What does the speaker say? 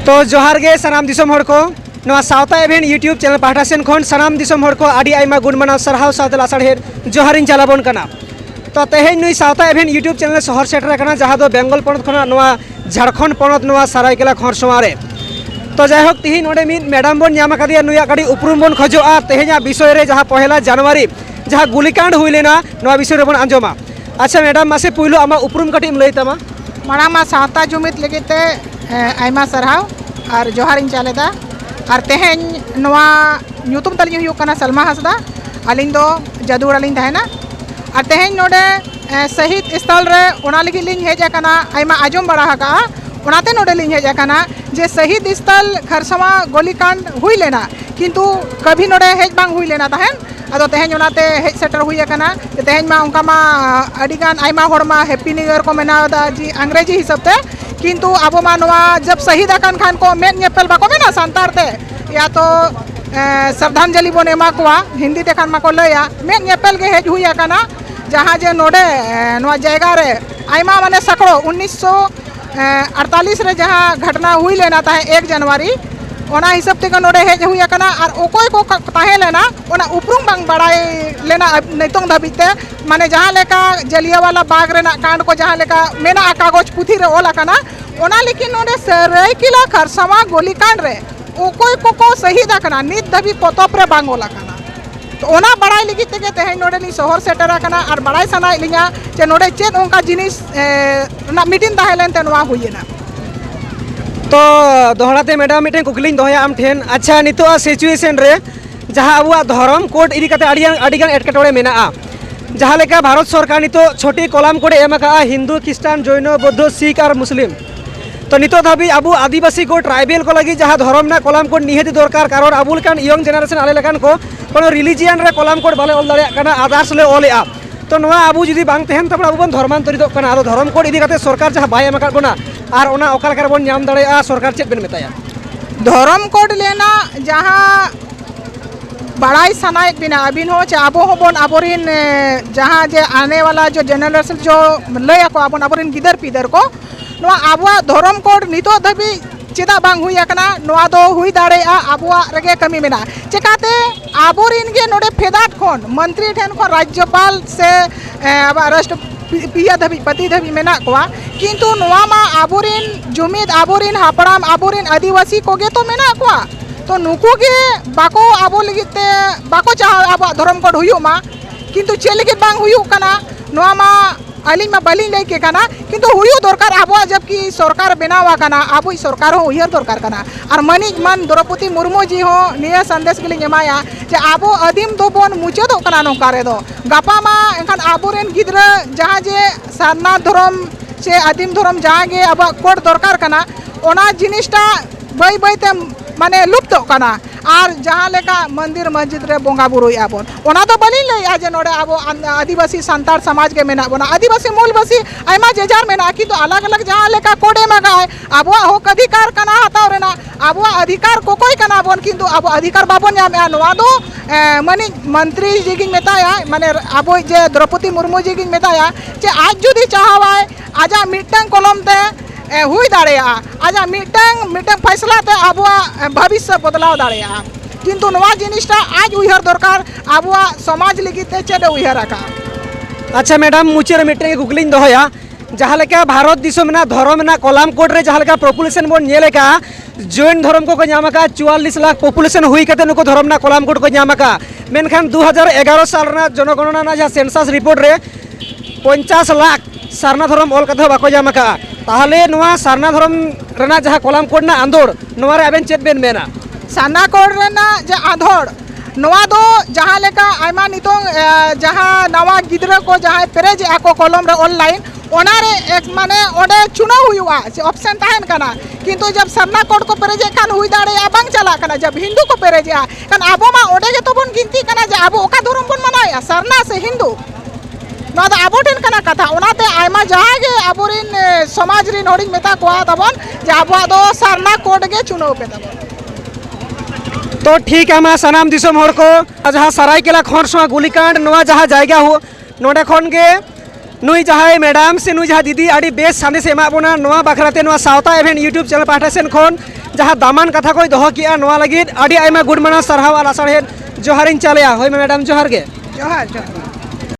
तो जोहार गे सनाम दिसोम हर को नवा सावता इवेंट यूट्यूब चैनल पाहटा सेन खन सनाम दिसोम हर को आदि आइमा गुण माना सरहाव सावता लासाढ़ेर जोहारिन चलाबोन कना। तो तेहेन नुई सावता इवेंट यूट्यूब चैनल शहर सेटर कना जहाँ दो बेंगल पनत खना नवा झारखंड पनत नवा सरायकेला खरसोवा रे। तो जायहोक तिहि नोडे मिद मैडम बोन ᱧᱟᱢ ᱟᱠᱟᱫᱮᱭᱟ नुया ᱠᱟᱹᱴᱤᱡ ᱩᱯᱨᱩᱢ ᱵᱚᱱ ᱠᱷᱚᱡᱚᱜᱼᱟ ᱛᱮᱦᱮᱧᱟᱜ ᱵᱤᱥᱚᱭ ᱨᱮ ᱡᱟᱦᱟᱸ ᱯᱚᱦᱮᱞᱟ ᱡᱟᱱᱩᱣᱟᱨᱤ ᱡᱟᱦᱟᱸ ᱜᱩᱞᱤᱠᱟᱸᱰ ᱦᱩᱭ ᱞᱮᱱᱟ ᱱᱚᱣᱟ ᱵᱤᱥᱚᱭ ᱨᱮᱵᱚᱱ ᱟᱸᱡᱚᱢᱟ। ᱟᱪᱪᱷᱟ मैडम मासे पुइलो आमा उपरुम ᱠᱟᱹᱴᱤᱡ ᱮᱢ ᱞᱟᱹᱭ ᱛᱟᱢᱟ। माड़ा मा सावता जुमित लगिते आयमा सरहाव और जोहार इन चालेदा और तेहेन नवा ᱧᱩᱛᱩᱢ तलिᱧ हुयुग कना सलमा हंसदा अलिंग दो जदुर अलिंग तहना और तेहेन नोडे शहीद स्थल रे ओना लगी लिंग हेज कना आयमा आजम बड़ा हका ओनाते नोडे लिंग हेज कना जे शहीद स्थल खरसवा गोलीकांड हुई लेना किंतु कभी नोडे हेज बांग हुई लेना तहन अदो तेहेन ओनाते हेज सेटर हुई कना तेहेन मा उनका मा अडिगान आयमा होड़ मा हैप्पी न्यू ईयर को मनावदा जी अंग्रेजी हिसाब ते किंतु अब मा नवा जब शहीद अकान खान को मेन नेपल बाको मेना सांतार ते या तो श्रद्धांजलि बोन एमा कोआ हिंदी ते खान मा को लया मेन नेपल के हेज हुई कना जहाँ जे नोडे नवा जायगा रे आयमा माने सकड़ो 1948 रे जहाँ घटना हुई लेना था 1 जनवरी ओना हिसाब ते नोडे हेज हुई कना और ओकोय को ताहे लेना ओना उपरुम बांग बड़ाई लेना नैतोंग धाबिते माने जहाँ लेका जलियावाला बाग रेना कांड को जहाँ लेका मेना कागज पुथी रे ओला कना ओना लेकिन नोडे सरायकेला खरसवा गोलीकांड रे ओकोय को शहीद कना नित धाबी पोतोप रे बांग ओला कना तो ओना बड़ाई लगी तेगे तेहेन नोडे ली शहर सेटर कना और बड़ाई सनाय लिया जे नोडे चेद उनका जिनिस ना मीटिंग ताहेलेन ते नवा हुईना। तो दोहराते मैडम मिटे कुकलिंग दोहया आम ठेन अच्छा नितो सिचुएशन रे जहाँ अब धर्म कोड इदी कते अडिगान एटकेटोड़े मेना जहाँ लेका भारत सरकार नितो छोटी कॉलम कोड एम का हिंदू क्रिस्टान जैन बौद्ध सिख और मुस्लिम तो नितो धाबी अब आदिवासी को ट्राइबल को लगी जहाँ धर्म ना कॉलम कोड निहति दरकार कारण अब लेकान यंग जेनारेशन आले लेकान को कोनो रिलीजियन रे कॉलम कोड बाले ऑल दाड़े कना आदार्स ले ऑलएआ तो नवा अब जुदी बांग तहन तब अब बन धर्मांतरित कना आरो धर्म कोड इदी कते सरकार जहाँ बाय एम बोना और ओना ओका लेका बन ᱧᱟᱢ दाड़ेआ सरकार चेद बेन मेताया धर्म कोड लेना जहाँ बड़ाई सनायक बिना अबिन हो चे आबो हो बोन आबोरिन जहाँ जे आने वाला जो जनरेशन जो लया को आबोन आबोरिन गिदर पिदर को नवा आबुआ धर्म कोड नितो धबी चेदा बांग हुई कना नवा दो हुई दाड़ेआ आबुआ रगे कमी मेना चेकाते आबोरिन के नोडे फेदाट खोन मंत्री ठेन को राज्यपाल से राष्ट्र पिया धबी पति धबी मेना कोआ किंतु नवा मा आबोरिन जुमिद आबोरिन हापड़ाम आबोरिन आदिवासी कोगे तो मेना कोआ तो नुकु के बाको आबो लगिते बाको चाह आबो धर्म कोड हुयु मा किंतु चे लगित बांग हुयु कना नवा मा अलिंग मा बलिंग ले के कना किंतु हुयु दरकार आबो जबकि सरकार बनावा कना आबो सरकार हो उयर दरकार कना और मनिक मन द्रौपदी मुर्मू जी हो निया संदेश के लिए एमाया जे आबो अदीम दो बोन मुचे दो कना नोका रे दो गापा मा एखान आबोरेन गिद्रा जहाँ जे सारना धर्म से आदिम धर्म जहाँ गे अब कोड दरकार कना ओना जिनिसटा बाई बाईते माने लुप्त कना और जहाँ लेका मंदिर मस्जिद रे बोंगा बुरुई आबोन ओना तो बली ले आज नोडे आबो आदिवासी संतार समाज के मेना बोना आदिवासी मूलवासी आयमा जेजार मेना कि तो अलग अलग जहाँ लेका कोडे में गाय आबो हो अधिकार कना हताव रेना आबो अधिकार को कोई कना बोन किंतु आबो अधिकार बाबोन या नवा दो मनी मंत्री जी की मेताया माने आबो जे द्रौपदी मुर्मू जी की मेताया जे आज जुदी चाहवाय आजा मिटंग कलम ते हुई दाड़ेया आजा मिटंग फैसला ते आबुआ भविष्य बदलाव दाड़ेया किंतु नवा जिनिसटा आज उहर दरकार आबुआ समाज लगी ते चेद उहर का। अच्छा मैडम मुचे मिटे कुकलिंग दोहया जहाँ लेका भारत दिसम ना धर्म ना कॉलम कोड रे जहाँ लेका पॉपुलेशन बोन नेले का जैन धर्म को ᱧᱟᱢ का 44 लाख पॉपुलेशन हुई कते नुको धर्म ना कॉलम कोड को ᱧᱟᱢ का मेनखान 2011 साल ना जनगणना ना जहाँ सेंसस रिपोर्ट रे 50 लाख सारना धर्म ऑल कथे बाको ᱧᱟᱢ का ताहले नवा सारना धर्म रेना जहाँ कॉलम कोड ना आंदोड़ नवा रे आबेन चेद बेन मेना सारना कोड रेना जे आंदोड़ नवा दो जहाँ लेका आयमा नितों जहाँ नवा गिद्रा को जहाँ पेरेज आको कॉलम रे ऑनलाइन ओना रे एक माने ओडे चुनाव हुआ से ऑप्शन ताहन कना किंतु जब सरना कोड को पेरेजे खान हुई दाड़े बांग चला कना जब हिंदू को पेरेजे कन आबो मा ओडे के तो बोन गिनती कना जे आबो ओका धर्म बोन मनाया सरना से हिंदू नवा दो आबो ठेन कना कथा ओनाते आयमा जहाँ गे आबोरिन समाज रिन होडिंग मेता कोआ तबन जे आबो दो सरना कोड गे चुनाव पे तबन तो ठीक है मा सनाम दिसम हर को जहाँ सरायकेला खरसोवा गुलिकांड नवा जहाँ जायगा हो नोडे खन गे नुई जहाँ मैडम से नुई जहाँ दीदी आड़ी बेस संदेश एमा बोना नवा बाखराते नवा सावता इवेंट यूट्यूब चैनल पाठा सेन खन जहाँ दामान कथा को दोहो किया नोआ लगिद आड़ी आयमा गुड मना सरहाव आर आसाढ़ेद जोहारिन चालेया होय मैडम जोहार गे जोहार जोहार